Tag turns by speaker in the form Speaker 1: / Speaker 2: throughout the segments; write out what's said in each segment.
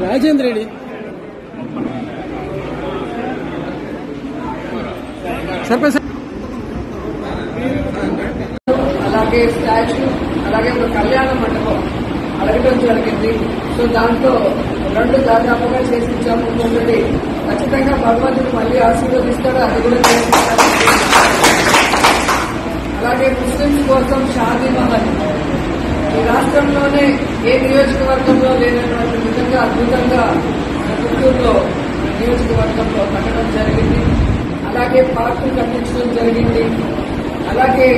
Speaker 1: రాజేంద్ర రెడ్డి
Speaker 2: అలాగే స్టాచ్యూ, అలాగే ఒక కళ్యాణ మండపం అడగడం జరిగింది. సో దాంతో 2 దాదాపుగా చేసి ఇచ్చాము. ఒకటి ఖచ్చితంగా భగవంతుడు మళ్ళీ ఆశీర్వదిస్తాడు, అది కూడా చేసిస్తారు. అలాగే ముస్లింస్ కోసం షాదీ మహల్ ఈ రాష్ట్రంలోనే ఏ నియోజకవర్గంలో లేనటువంటి విధంగా అద్భుతంగా గుంటూరులో నియోజకవర్గంలో కట్టడం జరిగింది. అలాగే పార్కులు కట్టించడం జరిగింది. అలాగే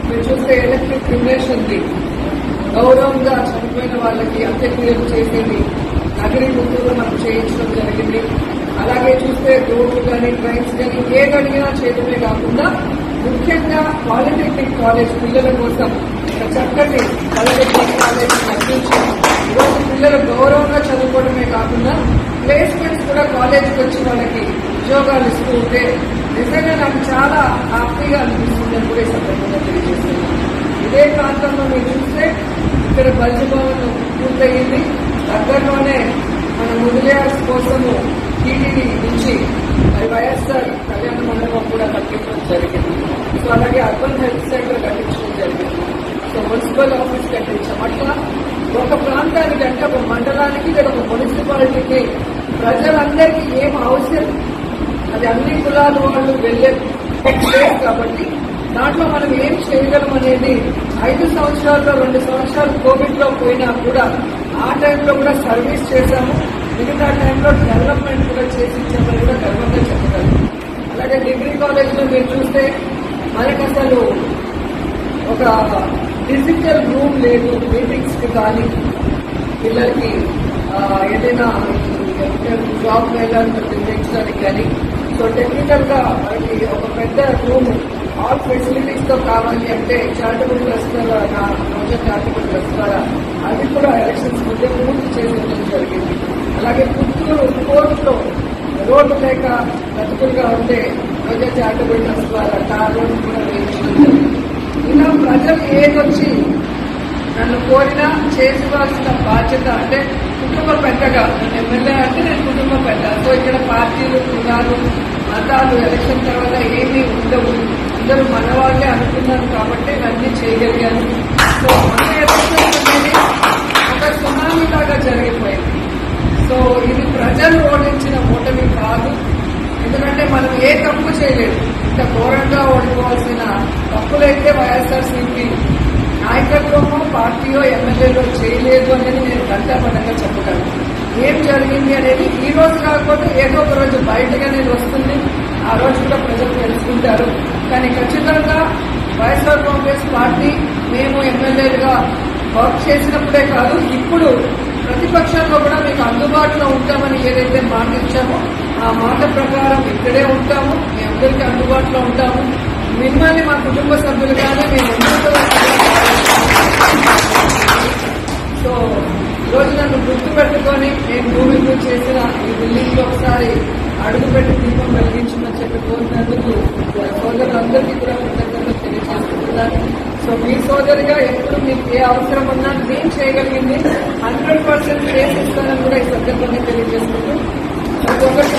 Speaker 2: మీరు చూస్తే ఎలక్ట్రిక్ క్రిమినేషన్ ది గౌరవంగా చనిపోయిన వాళ్ళకి అంత్యక్రియలు చేసేది నగరి గుంటూరులో మనం చేయించడం జరిగింది. అలాగే చూస్తే రోడ్లు కానీ ట్రైన్స్ కానీ ఏదడిగినా చేయడమే కాకుండా ముఖ్యంగా పాలిటెక్నిక్ కాలేజ్ పిల్లల కోసం ఒక చక్కటి పాలిటెక్నిక్ కాలేజ్ కట్టించి ఈరోజు పిల్లలు గౌరవంగా చదువుకోవడమే కాకుండా ప్లేస్మెంట్స్ కూడా కాలేజ్కి వచ్చి వాళ్ళకి ఉద్యోగాలు ఇస్తూ ఉంటే నిజంగా నాకు చాలా హ్యాపీగా అనిపిస్తుంది అని కూడా ఈ సందర్భంగా తెలియజేస్తున్నాను. ఇదే ప్రాంతంలో మీరు చూస్తే ఇక్కడ బల్జీ భవన్ పూర్తయింది. దగ్గరలోనే మన ముదిలియార్స్ కోసము టీటీడీ నుంచి మరి వైఎస్ఆర్ కళ్యాణ మండపం కూడా కట్టించడం జరిగింది. సో అలాగే అర్బన్ హెల్త్ సెంటర్ కట్టించడం జరిగింది. సో మున్సిపల్ ఆఫీస్ కట్టించాం. అట్లా ఒక ప్రాంతానికి అంటే ఒక మండలానికి లేదా ఒక మున్సిపాలిటీకి ప్రజలందరికీ ఏం అవసరం అది అన్ని కులాల వాళ్ళు వెళ్లే ప్లేస్ కాబట్టి దాంట్లో మనం ఏం చేయగలం అనేది 5 సంవత్సరాల్లో 2 సంవత్సరాలు కోవిడ్ లో పోయినా కూడా ఆ టైంలో కూడా సర్వీస్ చేశాము. మిగతా టైంలో డెవలప్మెంట్ కూడా చేసి ఇచ్చామని కూడా గర్వంగా చెప్పగలం. అలాగే డిగ్రీ కాలేజ్ లో మీరు చూస్తే మనకి అసలు ఒక డిజిటల్ రూమ్ లేదు మీటింగ్స్ కి కానీ పిల్లలకి ఏదైనా జాబ్ మేళాన్ని నిర్వహించడానికి కానీ. సో టెక్నికల్ గా మనకి ఒక పెద్ద రూమ్ ఆల్ ఫెసిలిటీస్ తో కావాలి అంటే చారిటబుల్ ట్రస్ట్ ద్వారా చారిటబుల్ ట్రస్ట్ ద్వారా అది కూడా ఎలక్షన్స్ ముందే పూర్తి చేయడం జరిగింది. అలాగే పుత్తూరు కోర్టులో రోడ్డు లేక బతుకులుగా ఉంటే రోజా చారిటబుల్ ట్రస్ట్ ద్వారా ఆ రోడ్డు కూడా వేయించడం జరిగింది. ఇలా ప్రజలు ఏదొచ్చి నన్ను కోరినా చేసుకోవాల్సిన బాధ్యత అంటే కుటుంబ పెద్దగా నేను ఎమ్మెల్యే అంటే నేను కుటుంబ పెద్ద. సో ఇక్కడ పార్టీలు కులాలు మతాలు ఎలక్షన్ తర్వాత ఏమీ ఉండవు, అందరూ మన వాళ్ళే అనుకున్నాను కాబట్టి అన్ని చేయగలిగాను. సో మన ఎలక్షన్ అనేది ఒక సునామీ లాగా జరిగిపోయింది. సో ఇది ప్రజలు ఓడించిన ఓటమి కాదు. ఎందుకంటే మనం ఏ తప్పు చేయలేదు. ఇంత ఘోరంగా ఓడిపోవాల్సిన తప్పులైతే వైఎస్ఆర్సీపీ నాయకత్వమో పార్టీయో ఎమ్మెల్యేలో చేయలేదు అనేది నేను గంటాపడంగా చెప్పగలను. ఏం జరిగింది అనేది ఈ రోజు కాకపోతే ఏదో ఒక రోజు బయటగా నేను వస్తుంది, ఆ రోజు కూడా ప్రజలు తెలుసుకుంటారు. కానీ ఖచ్చితంగా వైఎస్ఆర్ కాంగ్రెస్ పార్టీ మేము ఎమ్మెల్యేలుగా వర్క్ చేసినప్పుడే కాదు, ఇప్పుడు ప్రతిపక్షంలో కూడా మీకు అందుబాటులో ఉంటామని ఏదైతే మాట ఇచ్చామో ఆ మాట ప్రకారం ఇక్కడే ఉంటాము, మీ అందరికీ అందుబాటులో ఉంటాము. మిమ్మల్ని మా కుటుంబ సభ్యులుగానే మేము సో ఈరోజు నన్ను గుర్తు పెట్టుకొని నేను భూమికి చేసిన ఈ బిల్డింగ్ లో ఒకసారి అడుగుపెట్టి దీపం వెలిగించమని చెప్పి కోరినందుకు సోదరులందరికీ కూడా కృతజ్ఞతలు తెలియజేస్తున్నాను. సో మీ సోదరిగా ఎప్పుడు మీకు ఏ అవసరం ఉన్నా నేను చేయగలిగింది 100% చేసిస్తానని కూడా ఈ సందర్భంగా తెలియజేస్తున్నాను. ఒక్కొక్కటి